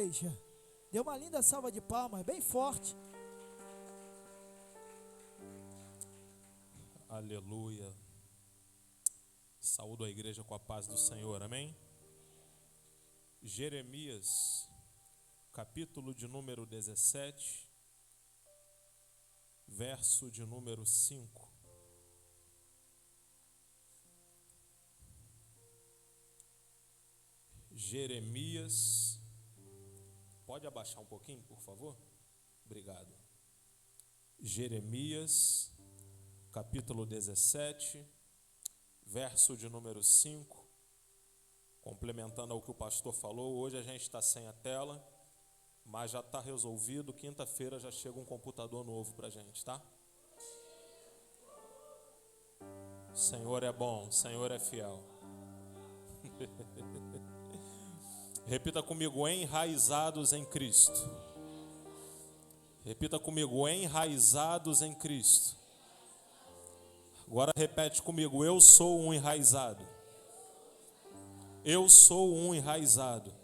igreja. Dê uma linda salva de palmas, bem forte. Aleluia. Saúdo a igreja com a paz do Senhor, amém? Jeremias, capítulo de número 17, verso de número 5. Jeremias, pode abaixar um pouquinho, por favor? Obrigado. Jeremias, capítulo 17, verso de número 5. Complementando ao que o pastor falou, hoje a gente está sem a tela, mas já está resolvido. Quinta-feira já chega um computador novo para a gente, tá? O Senhor é bom, o Senhor é fiel. Repita comigo, enraizados em Cristo. Repita comigo, enraizados em Cristo. Agora repete comigo, eu sou um enraizado. Eu sou um enraizado.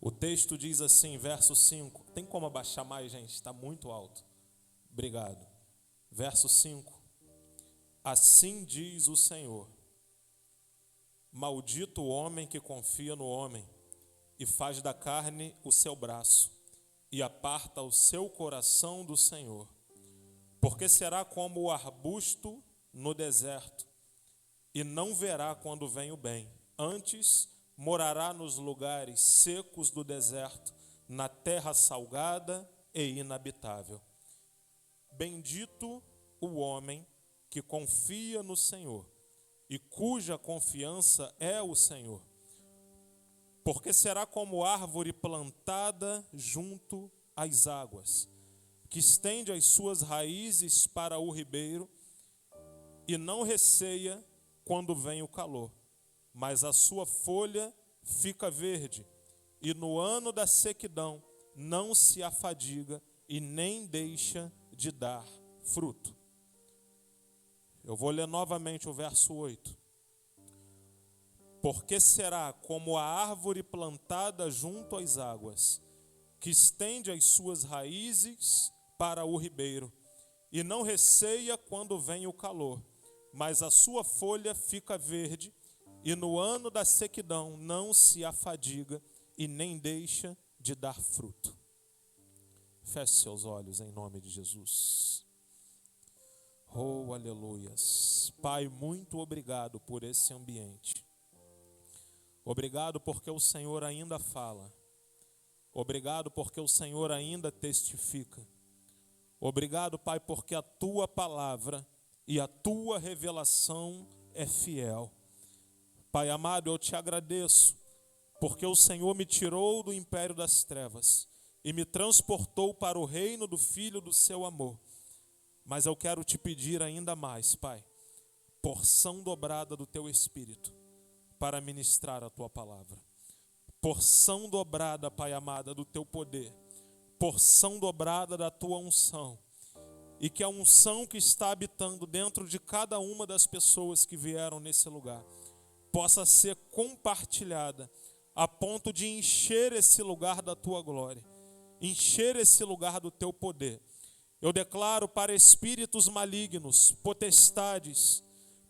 O texto diz assim, verso 5. Tem como abaixar mais, gente? Está muito alto. Obrigado. Verso 5. Assim diz o Senhor: maldito o homem que confia no homem e faz da carne o seu braço e aparta o seu coração do Senhor. Porque será como o arbusto no deserto e não verá quando vem o bem. Antes morará nos lugares secos do deserto, na terra salgada e inabitável. Bendito o homem que confia no Senhor e cuja confiança é o Senhor. Porque será como árvore plantada junto às águas, que estende as suas raízes para o ribeiro e não receia quando vem o calor, mas a sua folha fica verde, e no ano da sequidão não se afadiga e nem deixa de dar fruto. Eu vou ler novamente o verso 8. Porque será como a árvore plantada junto às águas, que estende as suas raízes para o ribeiro, e não receia quando vem o calor, mas a sua folha fica verde, e no ano da sequidão não se afadiga e nem deixa de dar fruto. Feche seus olhos em nome de Jesus. Oh, aleluias. Pai, muito obrigado por esse ambiente. Obrigado porque o Senhor ainda fala. Obrigado porque o Senhor ainda testifica. Obrigado, Pai, porque a Tua palavra e a Tua revelação é fiel. Pai amado, eu Te agradeço, porque o Senhor me tirou do império das trevas e me transportou para o reino do Filho do Seu amor. Mas eu quero Te pedir ainda mais, Pai, porção dobrada do Teu Espírito para ministrar a Tua palavra. Porção dobrada, Pai amado, do Teu poder. Porção dobrada da Tua unção. E que a unção que está habitando dentro de cada uma das pessoas que vieram nesse lugar possa ser compartilhada a ponto de encher esse lugar da Tua glória, encher esse lugar do Teu poder. Eu declaro para espíritos malignos, potestades,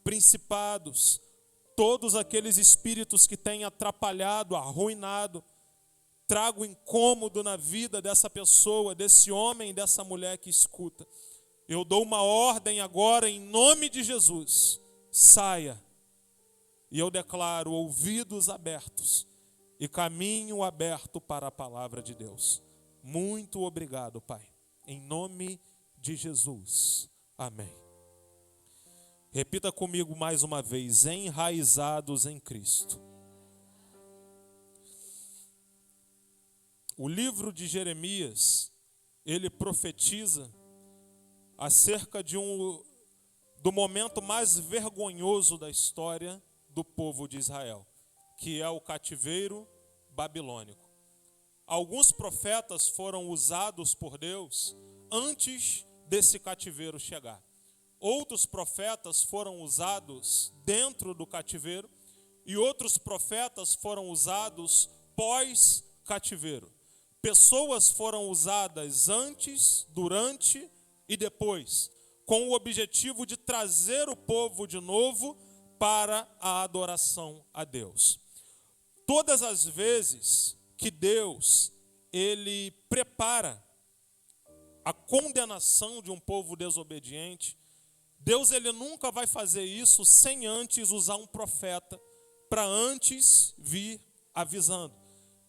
principados, todos aqueles espíritos que têm atrapalhado, arruinado, trago incômodo na vida dessa pessoa, desse homem, dessa mulher que escuta. Eu dou uma ordem agora em nome de Jesus. Saia. E eu declaro ouvidos abertos e caminho aberto para a palavra de Deus. Muito obrigado, Pai. Em nome de Jesus. Amém. Repita comigo mais uma vez. Enraizados em Cristo. O livro de Jeremias, ele profetiza acerca do momento mais vergonhoso da história do povo de Israel, que é o cativeiro babilônico. Alguns profetas foram usados por Deus antes desse cativeiro chegar. Outros profetas foram usados dentro do cativeiro e outros profetas foram usados pós cativeiro. Pessoas foram usadas antes, durante e depois, com o objetivo de trazer o povo de novo para a adoração a Deus. Todas as vezes que Deus, ele prepara a condenação de um povo desobediente, Deus, ele nunca vai fazer isso sem antes usar um profeta para antes vir avisando.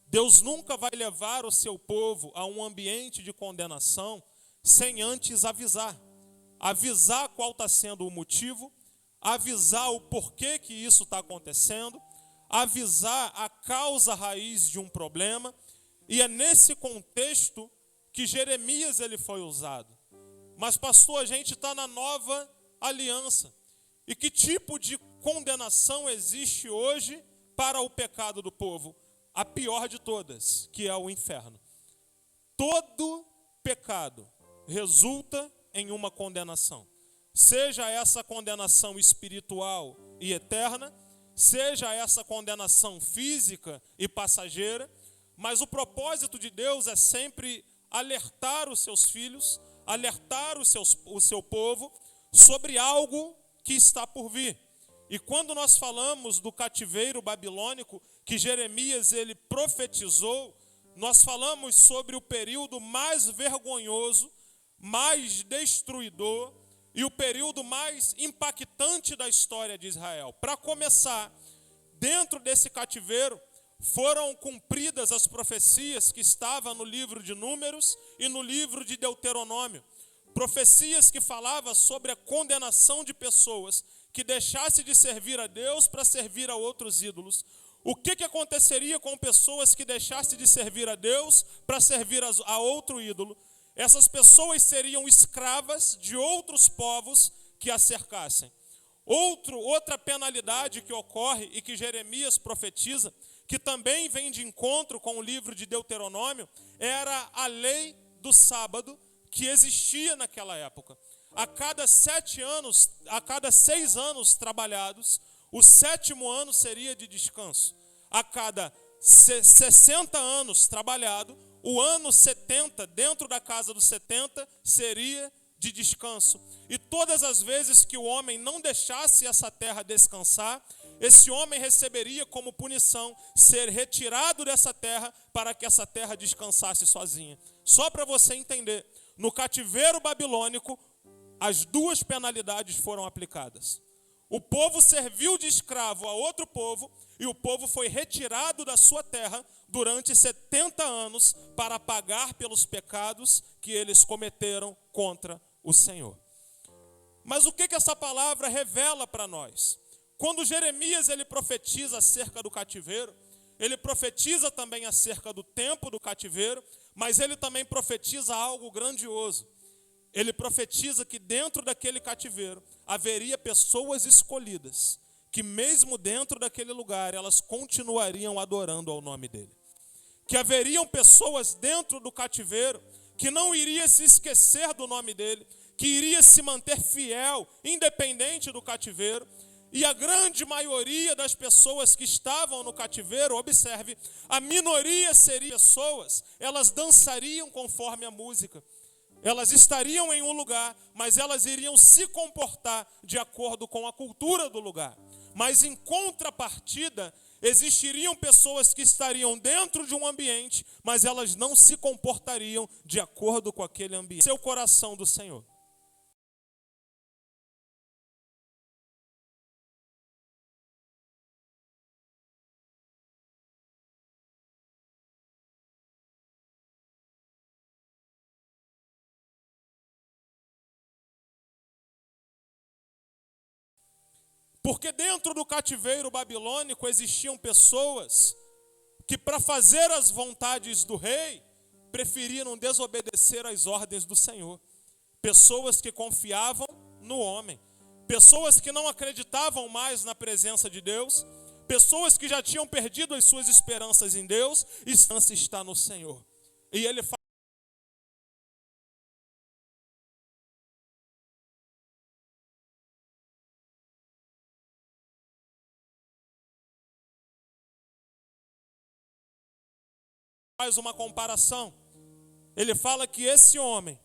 Deus nunca vai levar o seu povo a um ambiente de condenação sem antes avisar. Avisar qual está sendo o motivo, avisar o porquê que isso está acontecendo, avisar a causa raiz de um problema. E é nesse contexto que Jeremias ele foi usado. Mas pastor, a gente está na nova aliança. E que tipo de condenação existe hoje para o pecado do povo? A pior de todas, que é o inferno. Todo pecado resulta em uma condenação. Seja essa condenação espiritual e eterna, seja essa condenação física e passageira, mas o propósito de Deus é sempre alertar os seus filhos, alertar o seu povo sobre algo que está por vir. E quando nós falamos do cativeiro babilônico, que Jeremias ele profetizou, nós falamos sobre o período mais vergonhoso, mais destruidor e o período mais impactante da história de Israel. Para começar, dentro desse cativeiro, foram cumpridas as profecias que estavam no livro de Números e no livro de Deuteronômio. Profecias que falavam sobre a condenação de pessoas que deixassem de servir a Deus para servir a outros ídolos. O que aconteceria com pessoas que deixassem de servir a Deus para servir a outro ídolo? Essas pessoas seriam escravas de outros povos que as cercassem. Outra penalidade que ocorre e que Jeremias profetiza, que também vem de encontro com o livro de Deuteronômio, era a lei do sábado que existia naquela época. A cada 6 anos trabalhados, o 7º ano seria de descanso. A cada 60 anos trabalhado, o ano 70, dentro da casa dos 70, seria de descanso. E todas as vezes que o homem não deixasse essa terra descansar, esse homem receberia como punição ser retirado dessa terra para que essa terra descansasse sozinha. Só para você entender, no cativeiro babilônico, as 2 penalidades foram aplicadas. O povo serviu de escravo a outro povo e o povo foi retirado da sua terra durante 70 anos para pagar pelos pecados que eles cometeram contra o Senhor. Mas o que essa palavra revela para nós? Quando Jeremias ele profetiza acerca do cativeiro, ele profetiza também acerca do tempo do cativeiro, mas ele também profetiza algo grandioso. Ele profetiza que dentro daquele cativeiro haveria pessoas escolhidas, que mesmo dentro daquele lugar elas continuariam adorando ao nome dele. Que haveriam pessoas dentro do cativeiro que não iria se esquecer do nome dele, que iria se manter fiel, independente do cativeiro. E a grande maioria das pessoas que estavam no cativeiro, observe, a minoria seria pessoas, elas dançariam conforme a música. Elas estariam em um lugar, mas elas iriam se comportar de acordo com a cultura do lugar. Mas em contrapartida, existiriam pessoas que estariam dentro de um ambiente, mas elas não se comportariam de acordo com aquele ambiente. Esse é o coração do Senhor. Porque dentro do cativeiro babilônico existiam pessoas que, para fazer as vontades do rei, preferiram desobedecer às ordens do Senhor. Pessoas que confiavam no homem. Pessoas que não acreditavam mais na presença de Deus. Pessoas que já tinham perdido as suas esperanças em Deus. E a esperança está no Senhor. E ele fala faz uma comparação. Ele fala que esse homem,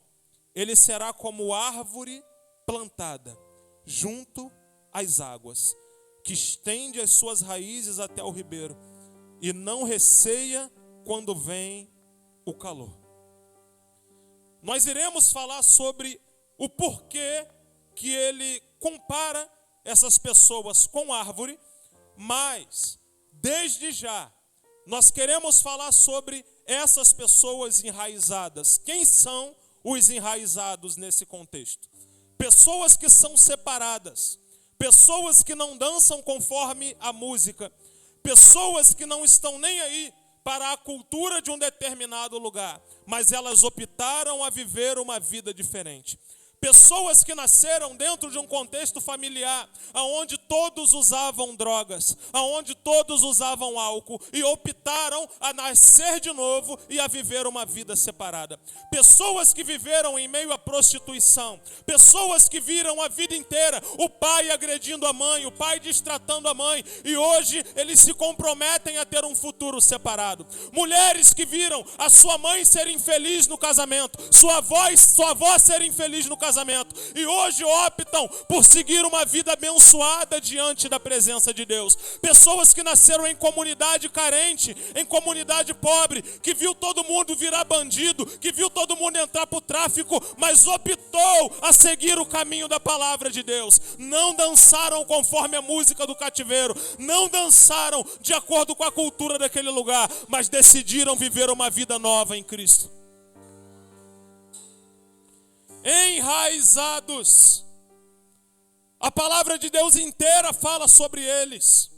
ele será como árvore plantada junto às águas, que estende as suas raízes até o ribeiro e não receia quando vem o calor. Nós iremos falar sobre o porquê que ele compara essas pessoas com árvore, mas desde já nós queremos falar sobre essas pessoas enraizadas. Quem são os enraizados nesse contexto? Pessoas que são separadas, pessoas que não dançam conforme a música, pessoas que não estão nem aí para a cultura de um determinado lugar, mas elas optaram a viver uma vida diferente. Pessoas que nasceram dentro de um contexto familiar, onde todos usavam drogas, onde todos usavam álcool, e optaram a nascer de novo e a viver uma vida separada. Pessoas que viveram em meio à prostituição, pessoas que viram a vida inteira o pai agredindo a mãe, o pai destratando a mãe, e hoje eles se comprometem a ter um futuro separado. Mulheres que viram a sua mãe ser infeliz no casamento, sua avó ser infeliz no casamento, e hoje optam por seguir uma vida abençoada diante da presença de Deus. Pessoas que nasceram em comunidade carente, em comunidade pobre, que viu todo mundo virar bandido, que viu todo mundo entrar para o tráfico, mas optou a seguir o caminho da palavra de Deus. Não dançaram conforme a música do cativeiro, não dançaram de acordo com a cultura daquele lugar, mas decidiram viver uma vida nova em Cristo. Enraizados. A palavra de Deus inteira fala sobre eles.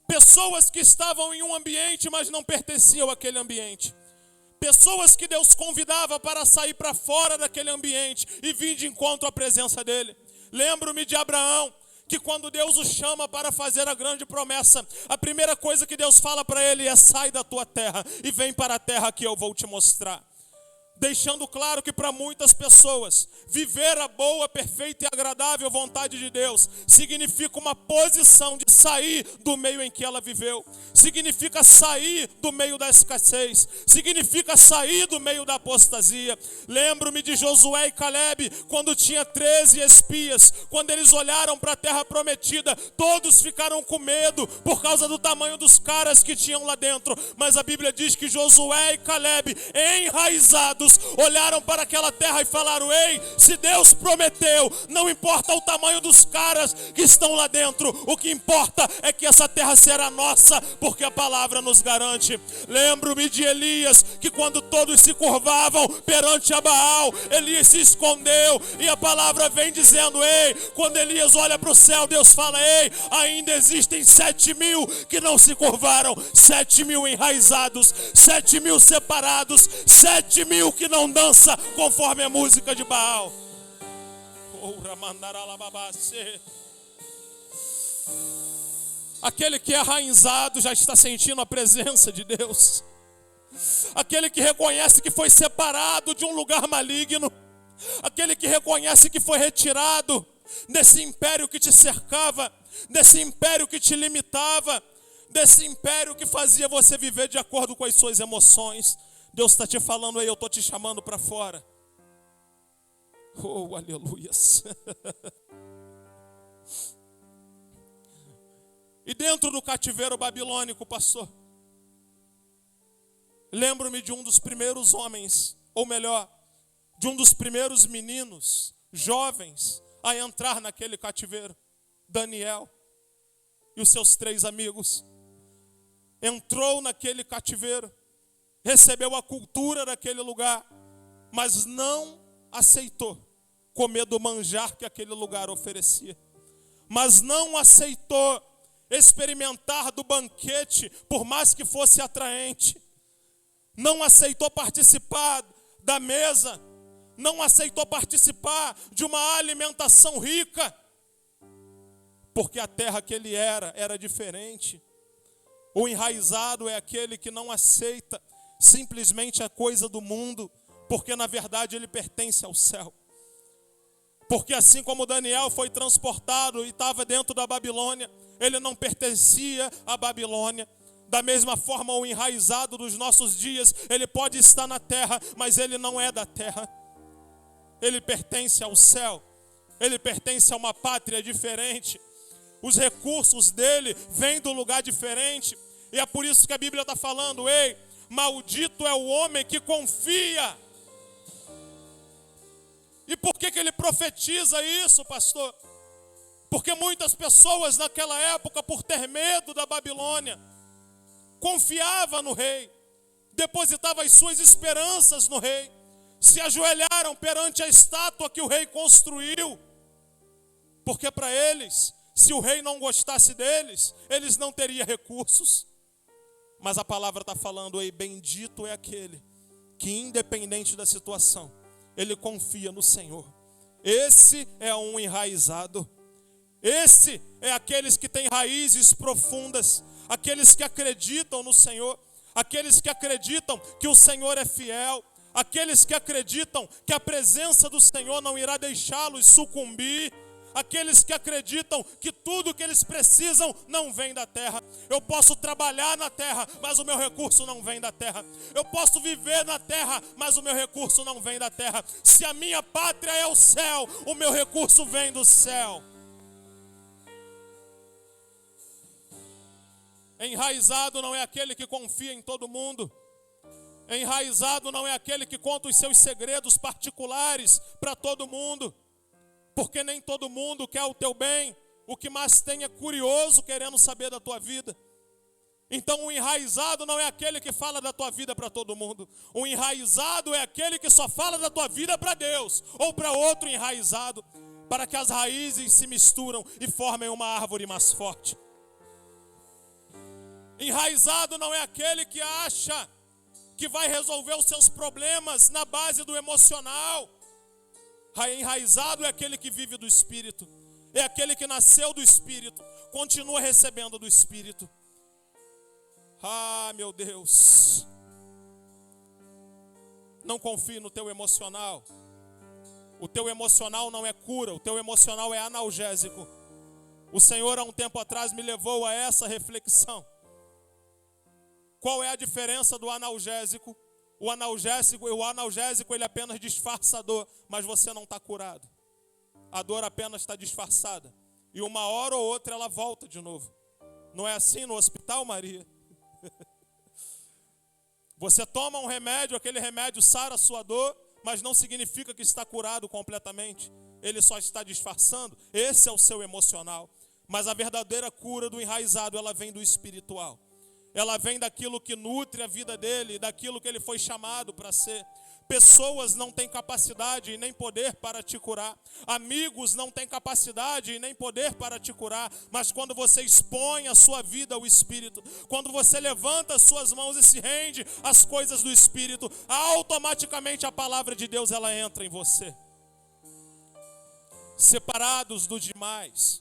Pessoas que estavam em um ambiente, mas não pertenciam àquele ambiente. Pessoas que Deus convidava para sair para fora daquele ambiente e vir de encontro à presença dele. Lembro-me de Abraão, que quando Deus o chama para fazer a grande promessa, a primeira coisa que Deus fala para ele é: sai da tua terra e vem para a terra que eu vou te mostrar. Deixando claro que para muitas pessoas, viver a boa, perfeita e agradável vontade de Deus significa uma posição de sair do meio em que ela viveu, significa sair do meio da escassez, significa sair do meio da apostasia. Lembro-me de Josué e Caleb, quando tinha 13 espias, quando eles olharam para a terra prometida, todos ficaram com medo por causa do tamanho dos caras que tinham lá dentro, mas a Bíblia diz que Josué e Caleb, enraizados, olharam para aquela terra e falaram: ei, se Deus prometeu, não importa o tamanho dos caras que estão lá dentro, o que importa é que essa terra será nossa, porque a palavra nos garante. Lembro-me de Elias, que quando todos se curvavam perante a Baal, Elias se escondeu, e a palavra vem dizendo: ei, quando Elias olha para o céu, Deus fala: ei, ainda existem 7.000 que não se curvaram, 7.000 enraizados, 7.000 separados, 7.000 que não dança conforme a música de Baal. Aquele que é arraizado já está sentindo a presença de Deus. Aquele que reconhece que foi separado de um lugar maligno. Aquele que reconhece que foi retirado desse império que te cercava, desse império que te limitava, desse império que fazia você viver de acordo com as suas emoções. Deus está te falando: aí, eu estou te chamando para fora. Oh, aleluias. E dentro do cativeiro babilônico, pastor, lembro-me de um dos primeiros homens, ou melhor, de um dos primeiros meninos, jovens, a entrar naquele cativeiro. Daniel e os seus 3 amigos. Entrou naquele cativeiro, recebeu a cultura daquele lugar, mas não aceitou comer do manjar que aquele lugar oferecia. Mas não aceitou experimentar do banquete, por mais que fosse atraente. Não aceitou participar da mesa. Não aceitou participar de uma alimentação rica. Porque a terra que ele era diferente. O enraizado é aquele que não aceita simplesmente a coisa do mundo, porque na verdade ele pertence ao céu. Porque assim como Daniel foi transportado e estava dentro da Babilônia, ele não pertencia à Babilônia. Da mesma forma, o enraizado dos nossos dias, ele pode estar na terra, mas ele não é da terra. Ele pertence ao céu. Ele pertence a uma pátria diferente. Os recursos dele vêm do lugar diferente. E é por isso que a Bíblia está falando: ei, maldito é o homem que confia. E por que ele profetiza isso, pastor? Porque muitas pessoas naquela época, por ter medo da Babilônia, confiava no rei, depositava as suas esperanças no rei, se ajoelharam perante a estátua que o rei construiu, porque para eles, se o rei não gostasse deles, eles não teriam recursos. Mas a palavra está falando: ei, bendito é aquele que, independente da situação, ele confia no Senhor. Esse é um enraizado. Esse é aqueles que têm raízes profundas, aqueles que acreditam no Senhor, aqueles que acreditam que o Senhor é fiel, aqueles que acreditam que a presença do Senhor não irá deixá-los sucumbir, aqueles que acreditam que tudo que eles precisam não vem da terra. Eu posso trabalhar na terra, mas o meu recurso não vem da terra. Eu posso viver na terra, mas o meu recurso não vem da terra. Se a minha pátria é o céu, o meu recurso vem do céu. Enraizado não é aquele que confia em todo mundo. Enraizado não é aquele que conta os seus segredos particulares para todo mundo. Porque nem todo mundo quer o teu bem. O que mais tem é curioso querendo saber da tua vida. Então o enraizado não é aquele que fala da tua vida para todo mundo. O enraizado é aquele que só fala da tua vida para Deus ou para outro enraizado, para que as raízes se misturam e formem uma árvore mais forte. Enraizado não é aquele que acha que vai resolver os seus problemas na base do emocional. Enraizado é aquele que vive do Espírito. É aquele que nasceu do Espírito, continua recebendo do Espírito. Ah, meu Deus. Não confie no teu emocional. O teu emocional não é cura, o teu emocional é analgésico. O Senhor há um tempo atrás me levou a essa reflexão. Qual é a diferença do analgésico? O analgésico ele apenas disfarça a dor, mas você não está curado. A dor apenas está disfarçada. E uma hora ou outra ela volta de novo. Não é assim no hospital, Maria? Você toma um remédio, aquele remédio sara a sua dor, mas não significa que está curado completamente. Ele só está disfarçando. Esse é o seu emocional. Mas a verdadeira cura do enraizado, ela vem do espiritual. Ela vem daquilo que nutre a vida dele, daquilo que ele foi chamado para ser. Pessoas não têm capacidade e nem poder para te curar. Amigos não têm capacidade e nem poder para te curar. Mas quando você expõe a sua vida ao Espírito, quando você levanta as suas mãos e se rende às coisas do Espírito, automaticamente a palavra de Deus ela entra em você. Separados dos demais.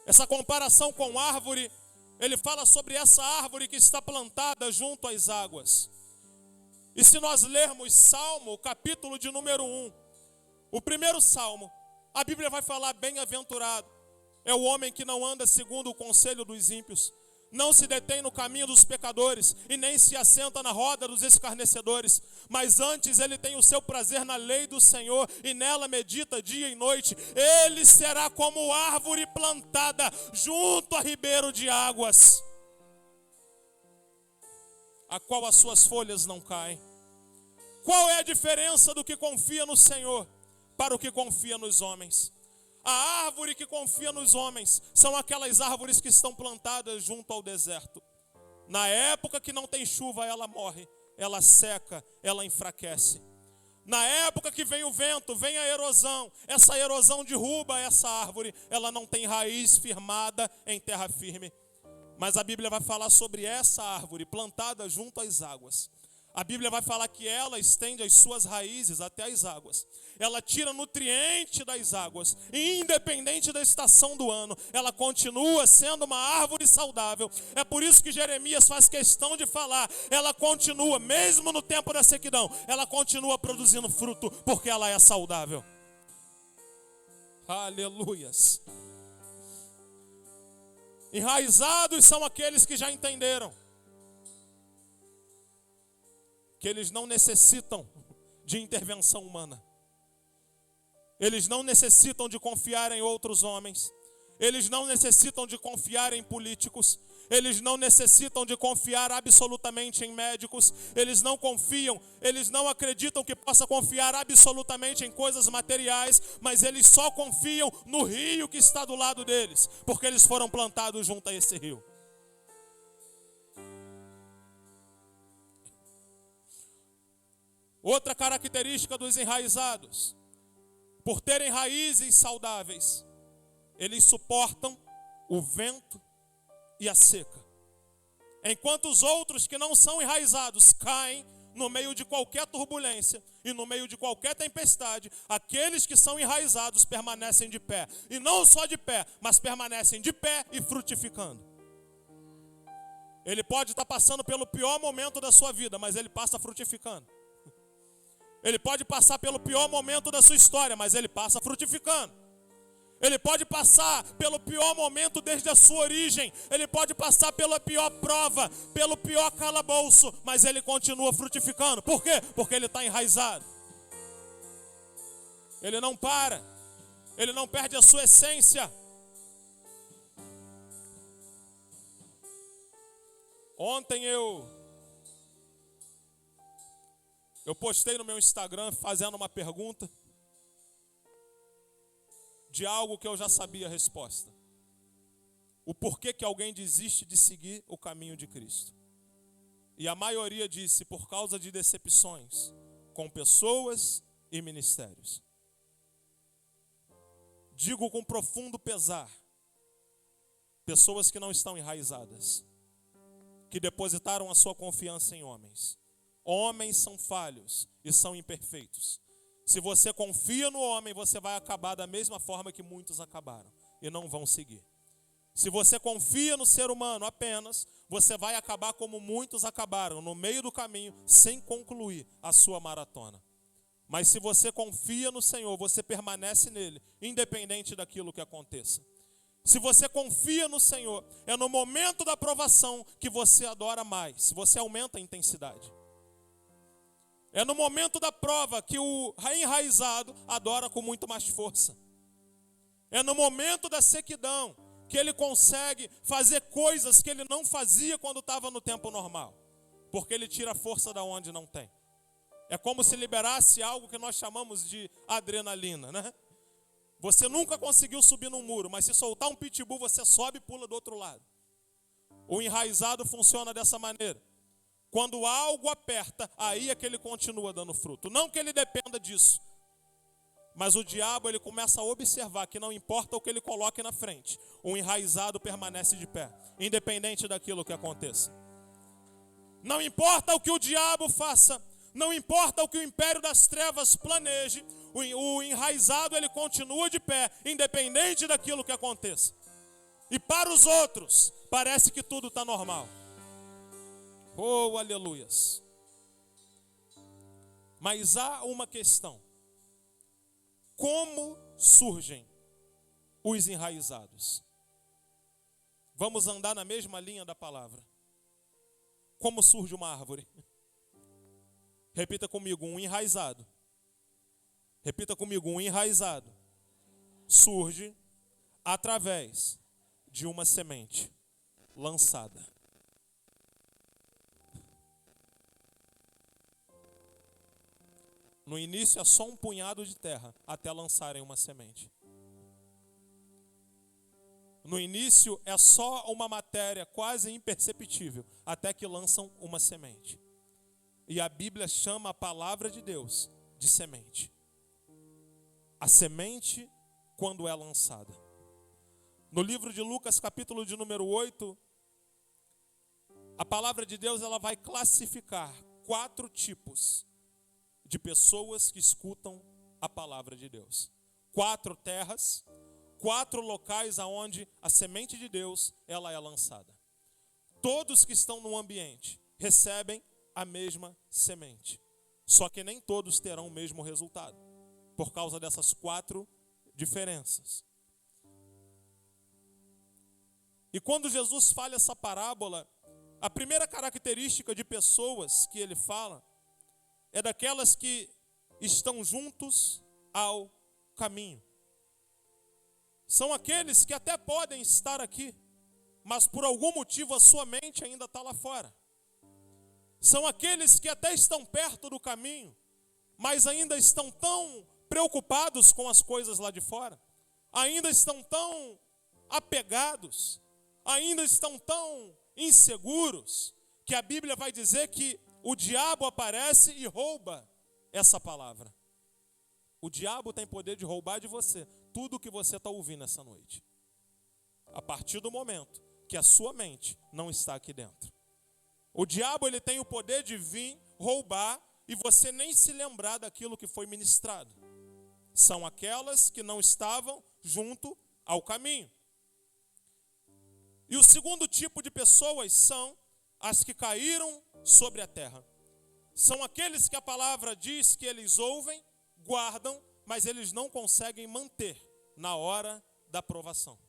Essa comparação com árvore, ele fala sobre essa árvore que está plantada junto às águas. E se nós lermos Salmo, capítulo de número 1, o primeiro Salmo, a Bíblia vai falar: bem-aventurado é o homem que não anda segundo o conselho dos ímpios, não se detém no caminho dos pecadores e nem se assenta na roda dos escarnecedores, mas antes ele tem o seu prazer na lei do Senhor e nela medita dia e noite. Ele será como árvore plantada junto a ribeiro de águas, a qual as suas folhas não caem. Qual é a diferença do que confia no Senhor para o que confia nos homens? A árvore que confia nos homens são aquelas árvores que estão plantadas junto ao deserto. Na época que não tem chuva, ela morre, ela seca, ela enfraquece. Na época que vem o vento, vem a erosão, essa erosão derruba essa árvore, ela não tem raiz firmada em terra firme. Mas a Bíblia vai falar sobre essa árvore plantada junto às águas. A Bíblia vai falar que ela estende as suas raízes até as águas. Ela tira nutriente das águas. E independente da estação do ano, ela continua sendo uma árvore saudável. É por isso que Jeremias faz questão de falar. Ela continua, mesmo no tempo da sequidão, ela continua produzindo fruto, porque ela é saudável. Aleluias. Enraizados são aqueles que já entenderam que eles não necessitam de intervenção humana. Eles não necessitam de confiar em outros homens. Eles não necessitam de confiar em políticos. Eles não necessitam de confiar absolutamente em médicos. Eles não confiam, eles não acreditam que possa confiar absolutamente em coisas materiais, mas eles só confiam no rio que está do lado deles, porque eles foram plantados junto a esse rio. Outra característica dos enraizados: por terem raízes saudáveis, eles suportam o vento e a seca. Enquanto os outros que não são enraizados caem no meio de qualquer turbulência e no meio de qualquer tempestade, aqueles que são enraizados permanecem de pé. E não só de pé, mas permanecem de pé e frutificando. Ele pode estar passando pelo pior momento da sua vida, mas ele passa frutificando. Ele pode passar pelo pior momento da sua história, mas ele passa frutificando. Ele pode passar pelo pior momento desde a sua origem. Ele pode passar pela pior prova, pelo pior calabouço, mas ele continua frutificando. Por quê? Porque ele está enraizado. Ele não para. Ele não perde a sua essência. Ontem eu postei no meu Instagram fazendo uma pergunta de algo que eu já sabia a resposta. O porquê que alguém desiste de seguir o caminho de Cristo. E a maioria disse por causa de decepções com pessoas e ministérios. Digo com profundo pesar, pessoas que não estão enraizadas, que depositaram a sua confiança em homens. Homens são falhos e são imperfeitos. Se você confia no homem, você vai acabar da mesma forma que muitos acabaram e não vão seguir. Se você confia no ser humano apenas, você vai acabar como muitos acabaram, no meio do caminho, sem concluir a sua maratona. Mas se você confia no Senhor, você permanece nele, independente daquilo que aconteça. Se você confia no Senhor, é no momento da provação que você adora mais, você aumenta a intensidade. É no momento da prova que o enraizado adora com muito mais força. É no momento da sequidão que ele consegue fazer coisas que ele não fazia quando estava no tempo normal. Porque ele tira força da onde não tem. É como se liberasse algo que nós chamamos de adrenalina, né? Você nunca conseguiu subir num muro, mas se soltar um pitbull, você sobe e pula do outro lado. O enraizado funciona dessa maneira. Quando algo aperta, aí é que ele continua dando fruto. Não que ele dependa disso. Mas o diabo, ele começa a observar que não importa o que ele coloque na frente, o enraizado permanece de pé, independente daquilo que aconteça. Não importa o que o diabo faça, não importa o que o império das trevas planeje, o enraizado, ele continua de pé, independente daquilo que aconteça. E para os outros, parece que tudo está normal. Oh, aleluias. Mas há uma questão. Como surgem os enraizados? Vamos andar na mesma linha da palavra. Como surge uma árvore? Repita comigo, um enraizado. Repita comigo, um enraizado surge através de uma semente lançada. No início é só um punhado de terra até lançarem uma semente. No início é só uma matéria quase imperceptível até que lançam uma semente. E a Bíblia chama a palavra de Deus de semente. A semente quando é lançada. No livro de Lucas, capítulo de número 8, a palavra de Deus ela vai classificar 4 tipos de pessoas que escutam a palavra de Deus. 4 terras, 4 locais aonde a semente de Deus ela é lançada. Todos que estão no ambiente recebem a mesma semente. Só que nem todos terão o mesmo resultado, por causa dessas 4 diferenças. E quando Jesus fala essa parábola, a primeira característica de pessoas que ele fala é daquelas que estão juntos ao caminho. São aqueles que até podem estar aqui, mas por algum motivo a sua mente ainda está lá fora. São aqueles que até estão perto do caminho, mas ainda estão tão preocupados com as coisas lá de fora, ainda estão tão apegados, ainda estão tão inseguros, que a Bíblia vai dizer que o diabo aparece e rouba essa palavra. O diabo tem poder de roubar de você tudo o que você está ouvindo essa noite, a partir do momento que a sua mente não está aqui dentro. O diabo, ele tem o poder de vir roubar e você nem se lembrar daquilo que foi ministrado. São aquelas que não estavam junto ao caminho. E o segundo tipo de pessoas são as que caíram sobre a terra. São aqueles que a palavra diz que eles ouvem, guardam, mas eles não conseguem manter na hora da provação.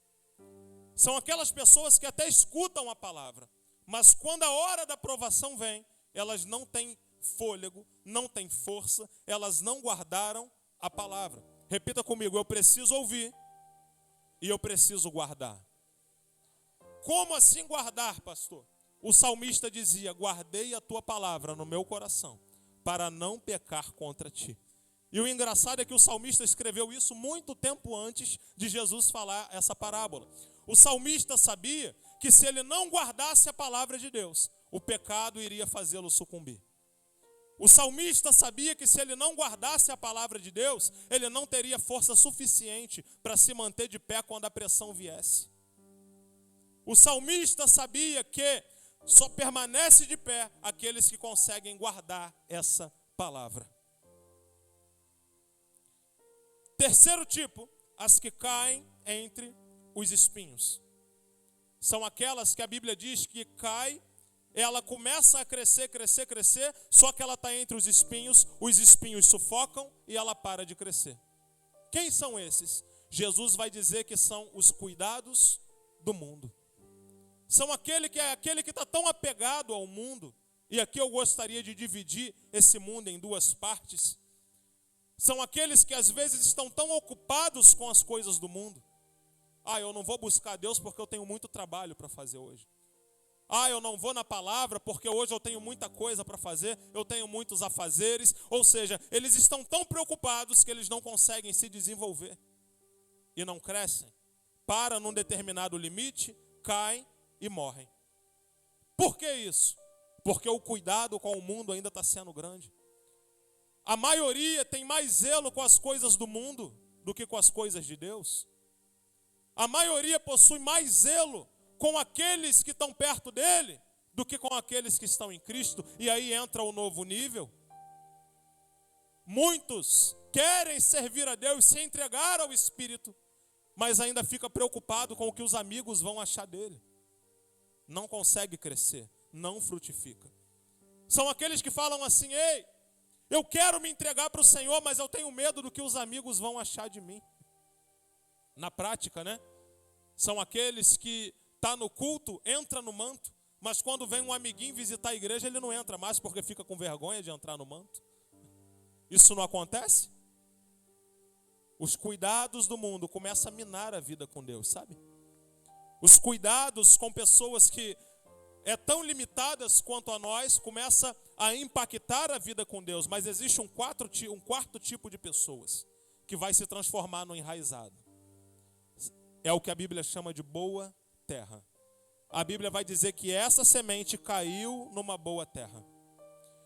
São aquelas pessoas que até escutam a palavra, mas quando a hora da provação vem, elas não têm fôlego, não têm força, elas não guardaram a palavra. Repita comigo: eu preciso ouvir e eu preciso guardar. Como assim guardar, pastor? O salmista dizia: guardei a tua palavra no meu coração, para não pecar contra ti. E o engraçado é que o salmista escreveu isso muito tempo antes de Jesus falar essa parábola. O salmista sabia que se ele não guardasse a palavra de Deus, o pecado iria fazê-lo sucumbir. O salmista sabia que se ele não guardasse a palavra de Deus, ele não teria força suficiente para se manter de pé quando a pressão viesse. O salmista sabia que só permanece de pé aqueles que conseguem guardar essa palavra. Terceiro tipo, as que caem entre os espinhos. São aquelas que a Bíblia diz que cai, ela começa a crescer, só que ela está entre os espinhos sufocam e ela para de crescer. Quem são esses? Jesus vai dizer que são os cuidados do mundo. São aquele que está tão apegado ao mundo, e aqui eu gostaria de dividir esse mundo em duas partes. São aqueles que às vezes estão tão ocupados com as coisas do mundo. Eu não vou buscar Deus porque eu tenho muito trabalho para fazer hoje. Eu não vou na palavra porque hoje eu tenho muita coisa para fazer, eu tenho muitos afazeres. Ou seja, eles estão tão preocupados que eles não conseguem se desenvolver e não crescem. Param num determinado limite, caem e morrem. Por que isso? Porque o cuidado com o mundo ainda está sendo grande. A maioria tem mais zelo com as coisas do mundo do que com as coisas de Deus. A maioria possui mais zelo com aqueles que estão perto dele do que com aqueles que estão em Cristo. E aí entra o novo nível. Muitos querem servir a Deus, se entregar ao Espírito, mas ainda fica preocupado com o que os amigos vão achar dele. Não consegue crescer, não frutifica. São aqueles que falam assim: ei, eu quero me entregar para o Senhor, mas eu tenho medo do que os amigos vão achar de mim. Na prática, né? São aqueles que está no culto, entra no manto, mas quando vem um amiguinho visitar a igreja, ele não entra mais porque fica com vergonha de entrar no manto. Isso não acontece? Os cuidados do mundo começam a minar a vida com Deus, sabe? Os cuidados com pessoas que é tão limitadas quanto a nós, começa a impactar a vida com Deus. Mas existe um quarto tipo de pessoas que vai se transformar no enraizado. É o que a Bíblia chama de boa terra. A Bíblia vai dizer que essa semente caiu numa boa terra.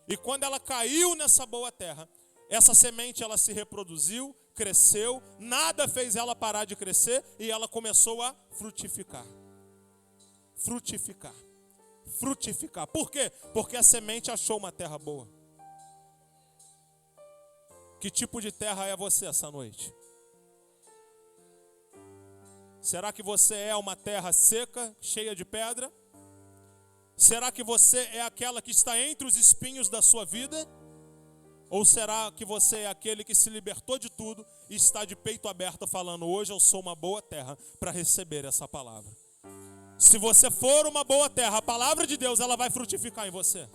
E quando ela caiu nessa boa terra, essa semente ela se reproduziu, cresceu, nada fez ela parar de crescer e ela começou a frutificar. Frutificar. Frutificar. Por quê? Porque a semente achou uma terra boa. Que tipo de terra é você essa noite? Será que você é uma terra seca, cheia de pedra? Será que você é aquela que está entre os espinhos da sua vida? Ou será que você é aquele que se libertou de tudo e está de peito aberto falando: hoje eu sou uma boa terra para receber essa palavra? Se você for uma boa terra, a palavra de Deus, ela vai frutificar em você.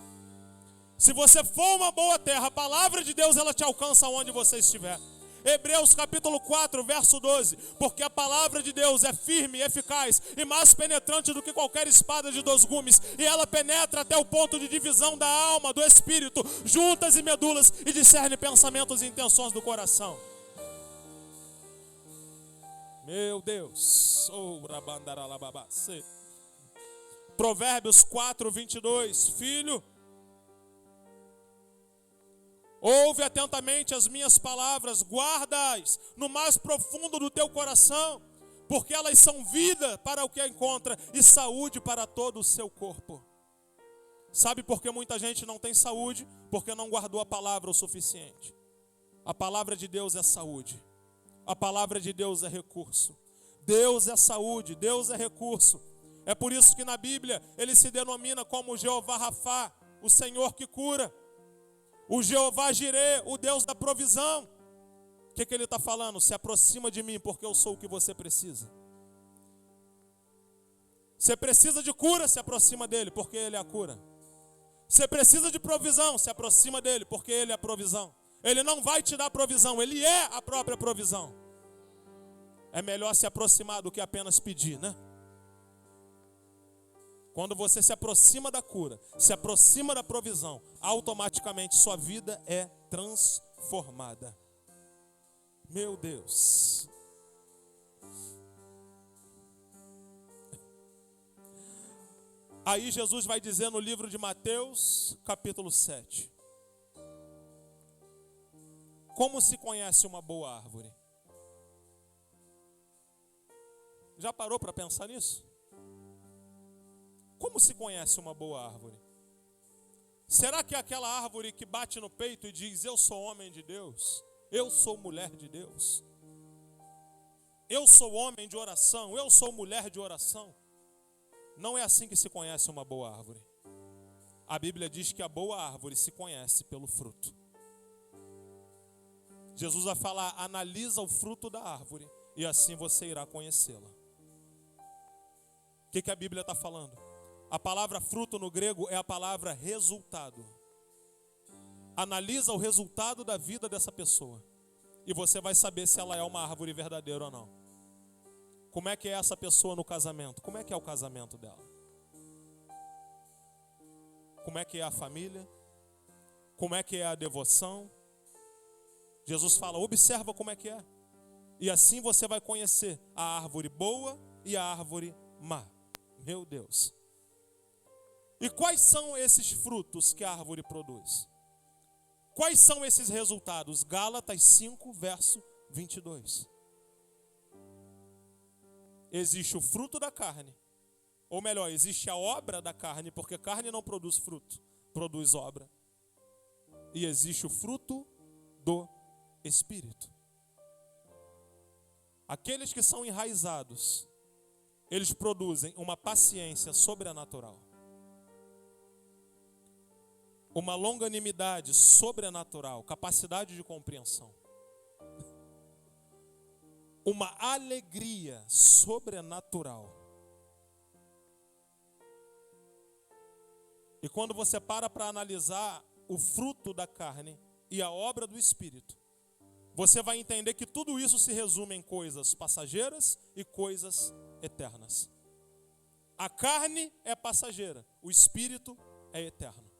Se você for uma boa terra, a palavra de Deus, ela te alcança onde você estiver. Hebreus capítulo 4, verso 12. Porque a palavra de Deus é firme e eficaz e mais penetrante do que qualquer espada de 2 gumes. E ela penetra até o ponto de divisão da alma, do espírito, juntas e medulas, e discerne pensamentos e intenções do coração. Meu Deus. Provérbios 4, 22. Filho, ouve atentamente as minhas palavras, guarda-as no mais profundo do teu coração, porque elas são vida para o que a encontra e saúde para todo o seu corpo. Sabe por que muita gente não tem saúde? Porque não guardou a palavra o suficiente. A palavra de Deus é saúde. A palavra de Deus é recurso. Deus é saúde, Deus é recurso. É por isso que na Bíblia ele se denomina como Jeová Rafá, o Senhor que cura. O Jeová Jirê, o Deus da provisão. O que ele está falando? Se aproxima de mim porque eu sou o que você precisa. Você precisa de cura, se aproxima dele porque ele é a cura. Você precisa de provisão, se aproxima dele porque ele é a provisão. Ele não vai te dar provisão, ele é a própria provisão. É melhor se aproximar do que apenas pedir, né? Quando você se aproxima da cura, se aproxima da provisão, automaticamente sua vida é transformada. Meu Deus. Aí Jesus vai dizer no livro de Mateus, capítulo 7. Como se conhece uma boa árvore? Já parou para pensar nisso? Como se conhece uma boa árvore? Será que é aquela árvore que bate no peito e diz: eu sou homem de Deus, eu sou mulher de Deus, eu sou homem de oração, eu sou mulher de oração? Não é assim que se conhece uma boa árvore. A Bíblia diz que a boa árvore se conhece pelo fruto. Jesus vai falar: analisa o fruto da árvore e assim você irá conhecê-la. O que a Bíblia está falando? A palavra fruto no grego é a palavra resultado. Analisa o resultado da vida dessa pessoa e você vai saber se ela é uma árvore verdadeira ou não. Como é que é essa pessoa no casamento? Como é que é o casamento dela? Como é que é a família? Como é que é a devoção? Jesus fala: observa como é que é. E assim você vai conhecer a árvore boa e a árvore má. Meu Deus. E quais são esses frutos que a árvore produz? Quais são esses resultados? Gálatas 5, verso 22. Existe o fruto da carne. Ou melhor, existe a obra da carne, porque carne não produz fruto, produz obra. E existe o fruto do Espírito. Aqueles que são enraizados, eles produzem uma paciência sobrenatural, uma longanimidade sobrenatural, capacidade de compreensão, uma alegria sobrenatural. E quando você para analisar o fruto da carne e a obra do Espírito, você vai entender que tudo isso se resume em coisas passageiras e coisas eternas. A carne é passageira, o Espírito é eterno.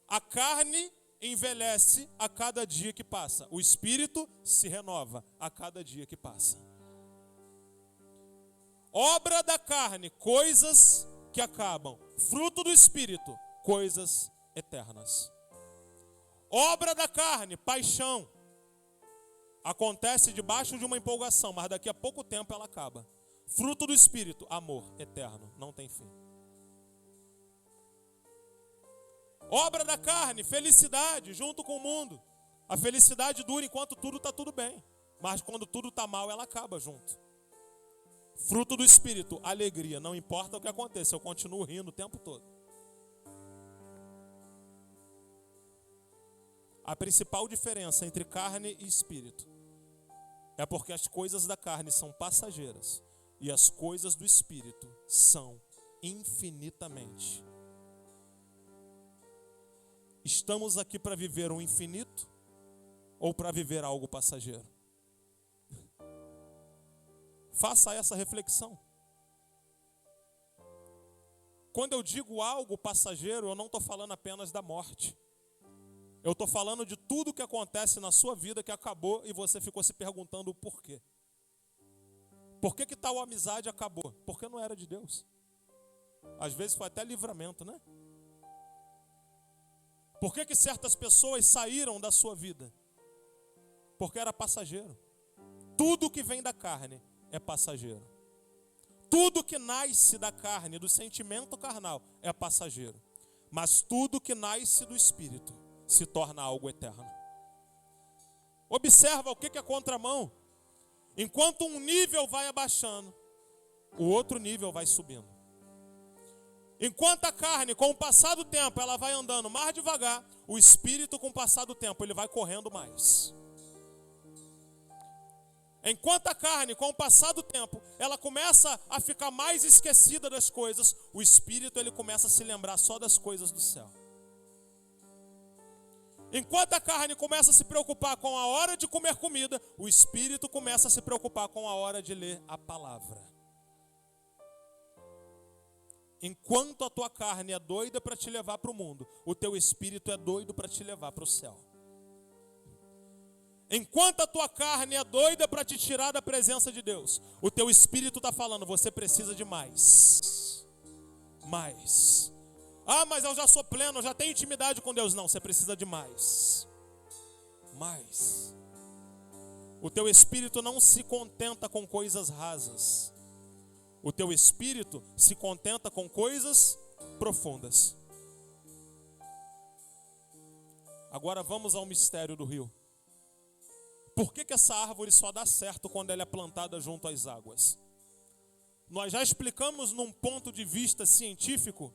A carne envelhece a cada dia que passa, o Espírito se renova a cada dia que passa. Obra da carne, coisas que acabam. Fruto do Espírito, coisas eternas. Obra da carne, paixão. Acontece debaixo de uma empolgação, mas daqui a pouco tempo ela acaba. Fruto do Espírito, amor eterno, não tem fim. Obra da carne, felicidade junto com o mundo. A felicidade dura enquanto tudo está tudo bem, mas quando tudo está mal, ela acaba junto. Fruto do Espírito, alegria. Não importa o que aconteça, eu continuo rindo o tempo todo. A principal diferença entre carne e espírito é porque as coisas da carne são passageiras e as coisas do Espírito são infinitamente. Estamos aqui para viver um infinito ou para viver algo passageiro? Faça essa reflexão. Quando eu digo algo passageiro, eu não estou falando apenas da morte. Eu estou falando de tudo que acontece na sua vida que acabou e você ficou se perguntando o porquê. Por que tal amizade acabou? Porque não era de Deus. Às vezes foi até livramento, né? Por que certas pessoas saíram da sua vida? Porque era passageiro. Tudo que vem da carne é passageiro. Tudo que nasce da carne, do sentimento carnal, é passageiro. Mas tudo que nasce do Espírito se torna algo eterno. Observa o que é contramão. Enquanto um nível vai abaixando, o outro nível vai subindo. Enquanto a carne, com o passar do tempo, ela vai andando mais devagar, o Espírito, com o passar do tempo, ele vai correndo mais. Enquanto a carne, com o passar do tempo, ela começa a ficar mais esquecida das coisas, o Espírito, ele começa a se lembrar só das coisas do céu. Enquanto a carne começa a se preocupar com a hora de comer comida, o Espírito começa a se preocupar com a hora de ler a palavra. Enquanto a tua carne é doida para te levar para o mundo, o teu Espírito é doido para te levar para o céu. Enquanto a tua carne é doida para te tirar da presença de Deus, o teu Espírito está falando, você precisa de mais. Mais. Ah, mas eu já sou pleno, eu já tenho intimidade com Deus. Não, você precisa de mais. Mais. O teu Espírito não se contenta com coisas rasas. O teu Espírito se contenta com coisas profundas. Agora vamos ao mistério do rio. Por que essa árvore só dá certo quando ela é plantada junto às águas? Nós já explicamos num ponto de vista científico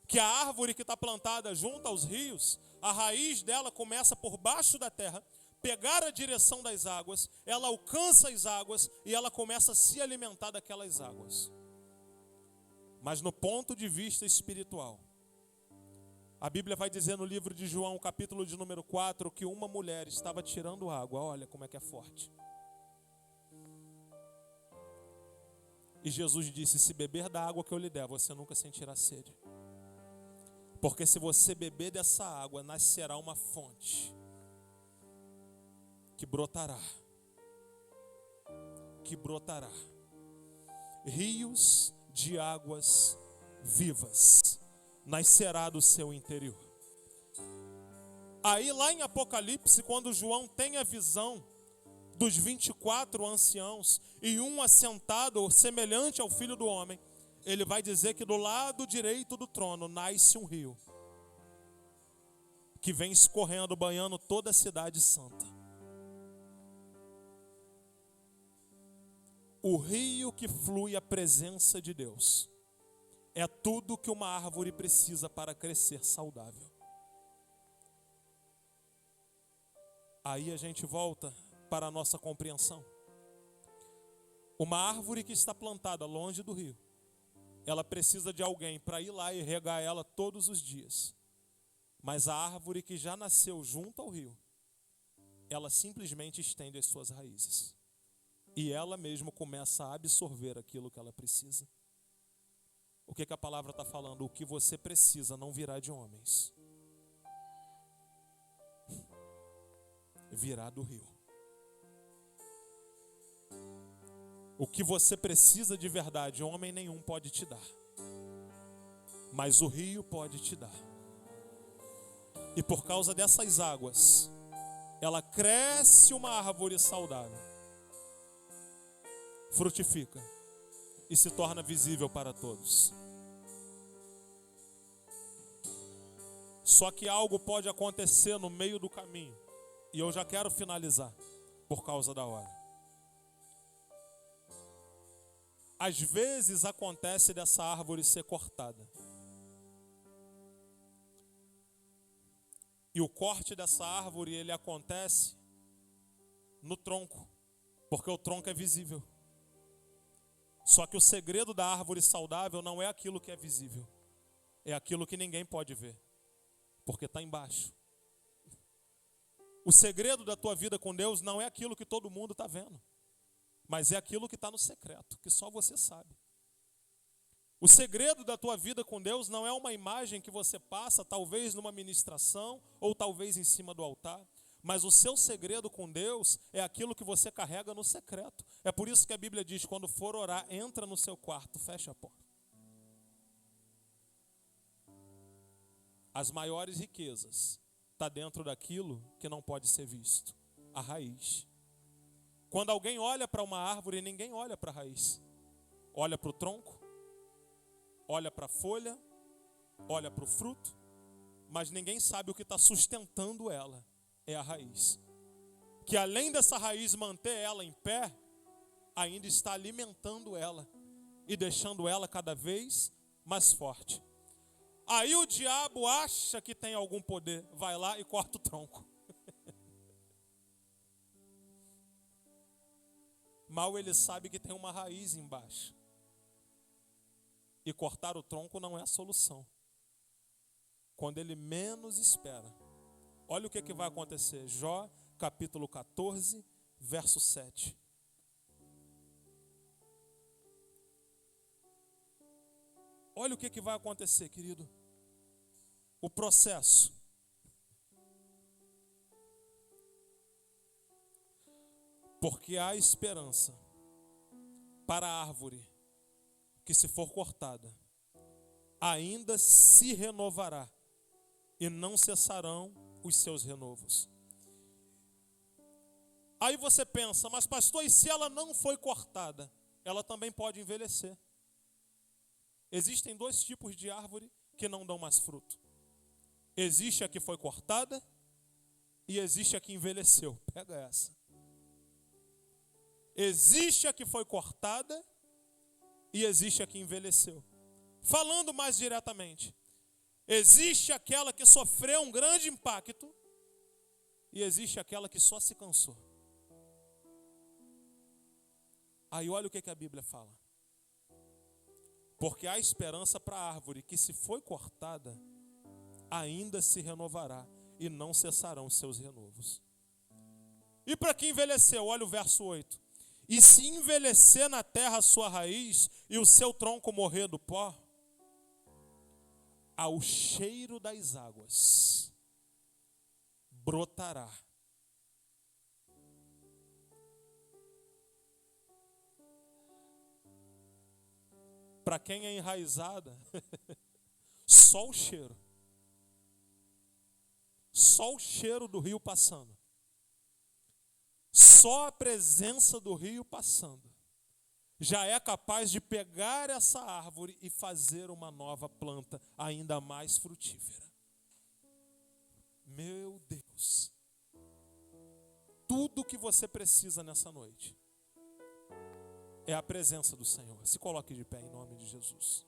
que a árvore que está plantada junto aos rios, a raiz dela começa por baixo da terra, pegar a direção das águas, ela alcança as águas e ela começa a se alimentar daquelas águas. Mas no ponto de vista espiritual, a Bíblia vai dizer no livro de João, capítulo de número 4, que uma mulher estava tirando água. Olha como é que é forte. E Jesus disse, se beber da água que eu lhe der, você nunca sentirá sede. Porque se você beber dessa água, nascerá uma fonte que brotará. Que brotará. Rios de águas vivas nascerá do seu interior. Aí lá em Apocalipse, quando João tem a visão dos 24 anciãos e um assentado semelhante ao Filho do Homem, ele vai dizer que do lado direito do trono nasce um rio que vem escorrendo, banhando toda a cidade santa. O rio que flui a presença de Deus é tudo que uma árvore precisa para crescer saudável. Aí a gente volta para a nossa compreensão. Uma árvore que está plantada longe do rio, ela precisa de alguém para ir lá e regar ela todos os dias. Mas a árvore que já nasceu junto ao rio, ela simplesmente estende as suas raízes. E ela mesma começa a absorver aquilo que ela precisa. O que a palavra está falando? O que você precisa não virá de homens. Virá do rio. O que você precisa de verdade, homem nenhum pode te dar. Mas o rio pode te dar. E por causa dessas águas, ela cresce uma árvore saudável. Frutifica. E se torna visível para todos. Só que algo pode acontecer no meio do caminho. E eu já quero finalizar, por causa da hora. Às vezes acontece dessa árvore ser cortada. E o corte dessa árvore, ele acontece no tronco, porque o tronco é visível. Só que o segredo da árvore saudável não é aquilo que é visível. É aquilo que ninguém pode ver, porque está embaixo. O segredo da tua vida com Deus não é aquilo que todo mundo está vendo, mas é aquilo que está no secreto, que só você sabe. O segredo da tua vida com Deus não é uma imagem que você passa, talvez numa ministração, ou talvez em cima do altar, mas o seu segredo com Deus é aquilo que você carrega no secreto. É por isso que a Bíblia diz, quando for orar, entra no seu quarto, fecha a porta. As maiores riquezas está dentro daquilo que não pode ser visto, a raiz. Quando alguém olha para uma árvore, ninguém olha para a raiz. Olha para o tronco, olha para a folha, olha para o fruto, mas ninguém sabe o que está sustentando ela, é a raiz. Que além dessa raiz manter ela em pé, ainda está alimentando ela e deixando ela cada vez mais forte. Aí o diabo acha que tem algum poder, vai lá e corta o tronco. Mal ele sabe que tem uma raiz embaixo. E cortar o tronco não é a solução. Quando ele menos espera. Olha o que vai acontecer. Jó, capítulo 14, verso 7. Olha o que vai acontecer, querido. O processo. Porque há esperança para a árvore que, se for cortada, ainda se renovará e não cessarão os seus renovos. Aí você pensa, mas pastor, e se ela não foi cortada? Ela também pode envelhecer. Existem dois tipos de árvore que não dão mais fruto. Existe a que foi cortada e existe a que envelheceu. Pega essa. Existe a que foi cortada e existe a que envelheceu. Falando mais diretamente, existe aquela que sofreu um grande impacto e existe aquela que só se cansou. Aí olha o que a Bíblia fala. Porque há esperança para a árvore que, se foi cortada, ainda se renovará e não cessarão os seus renovos. E para quem envelheceu, olha o verso 8. E se envelhecer na terra a sua raiz e o seu tronco morrer do pó, ao cheiro das águas brotará. Para quem é enraizada, só o cheiro. Só o cheiro do rio passando. Só a presença do rio passando já é capaz de pegar essa árvore e fazer uma nova planta ainda mais frutífera. Meu Deus. Tudo que você precisa nessa noite é a presença do Senhor. Se coloque de pé em nome de Jesus.